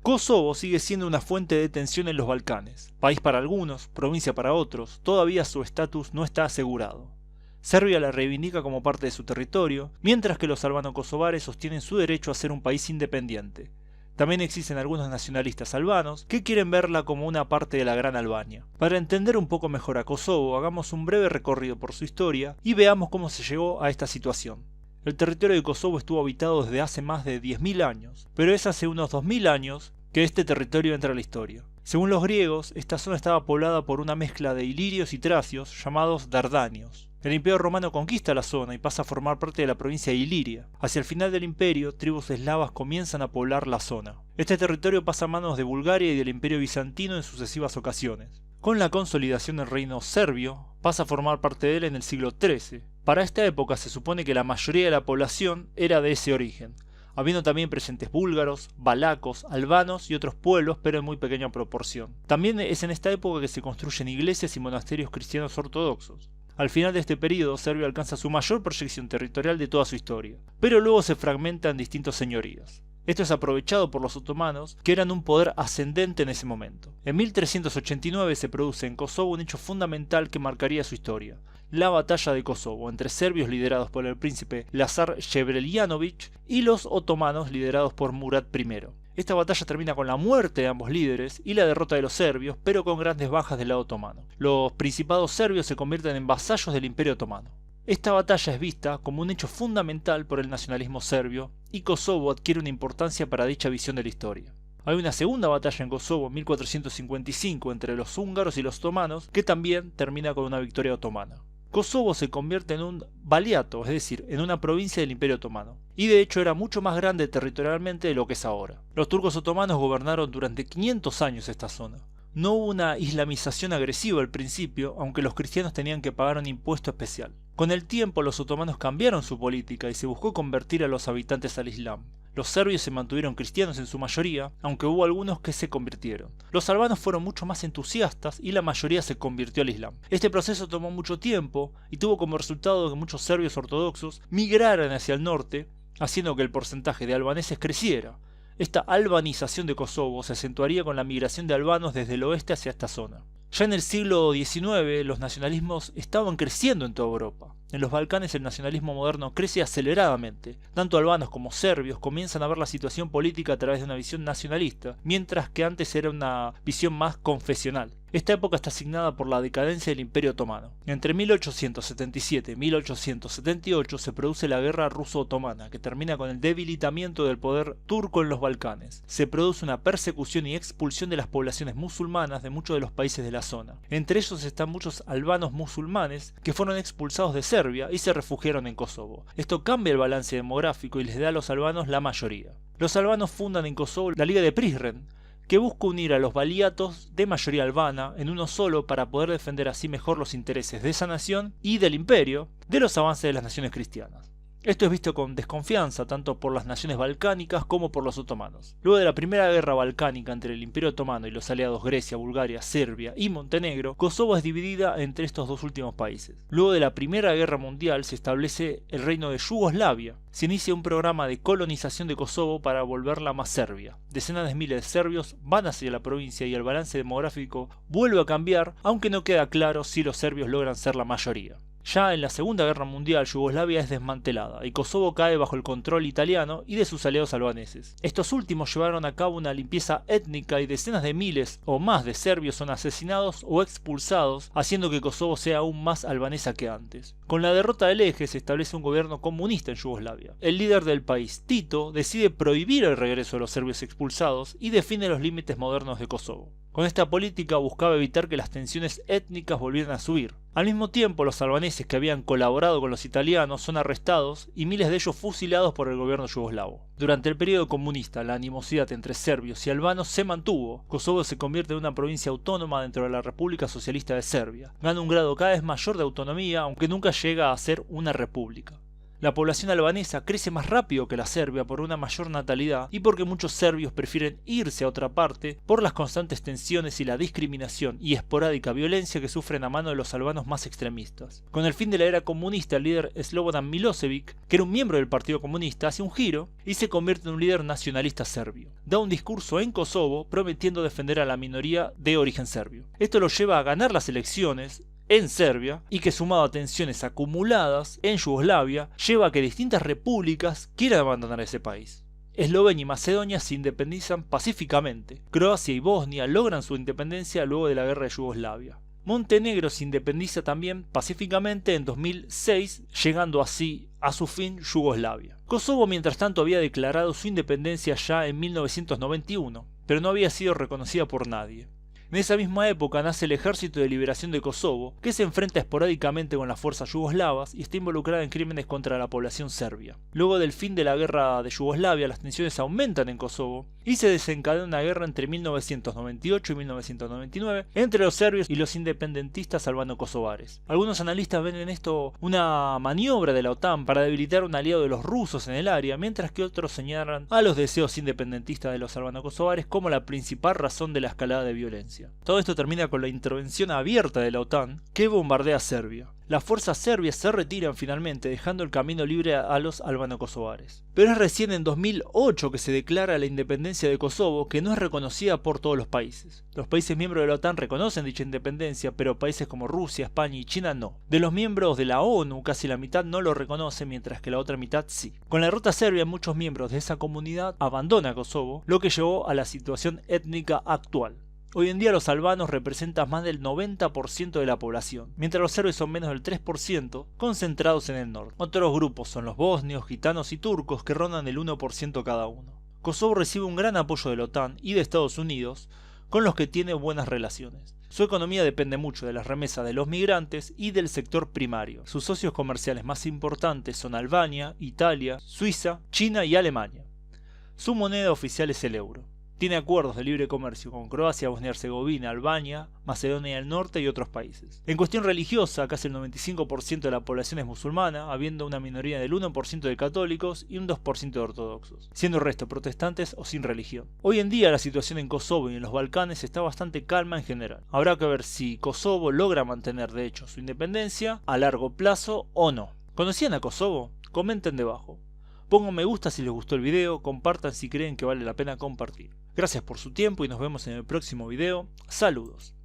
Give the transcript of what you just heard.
Kosovo sigue siendo una fuente de tensión en los Balcanes. País para algunos, provincia para otros, todavía su estatus no está asegurado. Serbia la reivindica como parte de su territorio, mientras que los albano-kosovares sostienen su derecho a ser un país independiente. También existen algunos nacionalistas albanos que quieren verla como una parte de la Gran Albania. Para entender un poco mejor a Kosovo, hagamos un breve recorrido por su historia y veamos cómo se llegó a esta situación. El territorio de Kosovo estuvo habitado desde hace más de 10.000 años, pero es hace unos 2.000 años que este territorio entra a la historia. Según los griegos, esta zona estaba poblada por una mezcla de ilirios y tracios llamados dardanios. El Imperio Romano conquista la zona y pasa a formar parte de la provincia de Iliria. Hacia el final del imperio, tribus eslavas comienzan a poblar la zona. Este territorio pasa a manos de Bulgaria y del Imperio Bizantino en sucesivas ocasiones. Con la consolidación del reino serbio, pasa a formar parte de él en el siglo XIII. Para esta época se supone que la mayoría de la población era de ese origen, habiendo también presentes búlgaros, valacos, albanos y otros pueblos, pero en muy pequeña proporción. También es en esta época que se construyen iglesias y monasterios cristianos ortodoxos. Al final de este periodo, Serbia alcanza su mayor proyección territorial de toda su historia, pero luego se fragmenta en distintos señoríos. Esto es aprovechado por los otomanos, que eran un poder ascendente en ese momento. En 1389 se produce en Kosovo un hecho fundamental que marcaría su historia: la batalla de Kosovo, entre serbios liderados por el príncipe Lazar Jebreljanović y los otomanos liderados por Murat I. Esta batalla termina con la muerte de ambos líderes y la derrota de los serbios, pero con grandes bajas del lado otomano. Los principados serbios se convierten en vasallos del Imperio Otomano. Esta batalla es vista como un hecho fundamental por el nacionalismo serbio, y Kosovo adquiere una importancia para dicha visión de la historia. Hay una segunda batalla en Kosovo en 1455 entre los húngaros y los otomanos, que también termina con una victoria otomana. Kosovo se convierte en un valiato, es decir, en una provincia del Imperio Otomano, y de hecho era mucho más grande territorialmente de lo que es ahora. Los turcos otomanos gobernaron durante 500 años esta zona. No hubo una islamización agresiva al principio, aunque los cristianos tenían que pagar un impuesto especial. Con el tiempo los otomanos cambiaron su política y se buscó convertir a los habitantes al Islam. Los serbios se mantuvieron cristianos en su mayoría, aunque hubo algunos que se convirtieron. Los albanos fueron mucho más entusiastas y la mayoría se convirtió al Islam. Este proceso tomó mucho tiempo y tuvo como resultado que muchos serbios ortodoxos migraran hacia el norte, haciendo que el porcentaje de albaneses creciera. Esta albanización de Kosovo se acentuaría con la migración de albanos desde el oeste hacia esta zona. Ya en el siglo XIX los nacionalismos estaban creciendo en toda Europa. En los Balcanes el nacionalismo moderno crece aceleradamente. Tanto albanos como serbios comienzan a ver la situación política a través de una visión nacionalista, mientras que antes era una visión más confesional. Esta época está asignada por la decadencia del Imperio Otomano. Entre 1877 y 1878 se produce la Guerra Ruso-Otomana, que termina con el debilitamiento del poder turco en los Balcanes. Se produce una persecución y expulsión de las poblaciones musulmanas de muchos de los países de la zona. Entre ellos están muchos albanos musulmanes que fueron expulsados de Serbia y se refugiaron en Kosovo. Esto cambia el balance demográfico y les da a los albanos la mayoría. Los albanos fundan en Kosovo la Liga de Prizren, que busca unir a los valiatos de mayoría albana en uno solo para poder defender así mejor los intereses de esa nación y del imperio de los avances de las naciones cristianas. Esto es visto con desconfianza tanto por las naciones balcánicas como por los otomanos. Luego de la primera guerra balcánica entre el Imperio Otomano y los aliados Grecia, Bulgaria, Serbia y Montenegro, Kosovo es dividida entre estos dos últimos países. Luego de la Primera Guerra Mundial se establece el reino de Yugoslavia. Se inicia un programa de colonización de Kosovo para volverla más serbia. Decenas de miles de serbios van hacia la provincia y el balance demográfico vuelve a cambiar, aunque no queda claro si los serbios logran ser la mayoría. Ya en la Segunda Guerra Mundial, Yugoslavia es desmantelada y Kosovo cae bajo el control italiano y de sus aliados albaneses. Estos últimos llevaron a cabo una limpieza étnica y decenas de miles o más de serbios son asesinados o expulsados, haciendo que Kosovo sea aún más albanesa que antes. Con la derrota del Eje se establece un gobierno comunista en Yugoslavia. El líder del país, Tito, decide prohibir el regreso de los serbios expulsados y define los límites modernos de Kosovo. Con esta política buscaba evitar que las tensiones étnicas volvieran a subir. Al mismo tiempo, los albaneses que habían colaborado con los italianos son arrestados y miles de ellos fusilados por el gobierno yugoslavo. Durante el periodo comunista, la animosidad entre serbios y albanos se mantuvo. Kosovo se convierte en una provincia autónoma dentro de la República Socialista de Serbia. Gana un grado cada vez mayor de autonomía, aunque nunca llega a ser una república. La población albanesa crece más rápido que la serbia por una mayor natalidad y porque muchos serbios prefieren irse a otra parte por las constantes tensiones y la discriminación y esporádica violencia que sufren a mano de los albanos más extremistas. Con el fin de la era comunista, el líder Slobodan Milosevic, que era un miembro del Partido Comunista, hace un giro y se convierte en un líder nacionalista serbio. Da un discurso en Kosovo prometiendo defender a la minoría de origen serbio. Esto lo lleva a ganar las elecciones en Serbia y que, sumado a tensiones acumuladas en Yugoslavia, lleva a que distintas repúblicas quieran abandonar ese país. Eslovenia y Macedonia se independizan pacíficamente. Croacia y Bosnia logran su independencia luego de la guerra de Yugoslavia. Montenegro se independiza también pacíficamente en 2006, llegando así a su fin Yugoslavia. Kosovo, mientras tanto, había declarado su independencia ya en 1991, pero no había sido reconocida por nadie. En esa misma época nace el Ejército de Liberación de Kosovo, que se enfrenta esporádicamente con las fuerzas yugoslavas y está involucrada en crímenes contra la población serbia. Luego del fin de la guerra de Yugoslavia, las tensiones aumentan en Kosovo y se desencadena una guerra entre 1998 y 1999 entre los serbios y los independentistas albano-kosovares. Algunos analistas ven en esto una maniobra de la OTAN para debilitar un aliado de los rusos en el área, mientras que otros señalan a los deseos independentistas de los albano-kosovares como la principal razón de la escalada de violencia. Todo esto termina con la intervención abierta de la OTAN, que bombardea Serbia. Las fuerzas serbias se retiran finalmente, dejando el camino libre a los albano-kosovares. Pero es recién en 2008 que se declara la independencia de Kosovo, que no es reconocida por todos los países. Los países miembros de la OTAN reconocen dicha independencia, pero países como Rusia, España y China no. De los miembros de la ONU, casi la mitad no lo reconoce, mientras que la otra mitad sí. Con la derrota serbia, muchos miembros de esa comunidad abandonan Kosovo, lo que llevó a la situación étnica actual. Hoy en día los albanos representan más del 90% de la población, mientras los serbios son menos del 3%, concentrados en el norte. Otros grupos son los bosnios, gitanos y turcos, que rondan el 1% cada uno. Kosovo recibe un gran apoyo de la OTAN y de Estados Unidos, con los que tiene buenas relaciones. Su economía depende mucho de las remesas de los migrantes y del sector primario. Sus socios comerciales más importantes son Albania, Italia, Suiza, China y Alemania. Su moneda oficial es el euro. Tiene acuerdos de libre comercio con Croacia, Bosnia y Herzegovina, Albania, Macedonia del Norte y otros países. En cuestión religiosa, casi el 95% de la población es musulmana, habiendo una minoría del 1% de católicos y un 2% de ortodoxos, siendo el resto protestantes o sin religión. Hoy en día la situación en Kosovo y en los Balcanes está bastante calma en general. Habrá que ver si Kosovo logra mantener de hecho su independencia a largo plazo o no. ¿Conocían a Kosovo? Comenten debajo. Pongan me gusta si les gustó el video, compartan si creen que vale la pena compartir. Gracias por su tiempo y nos vemos en el próximo video. Saludos.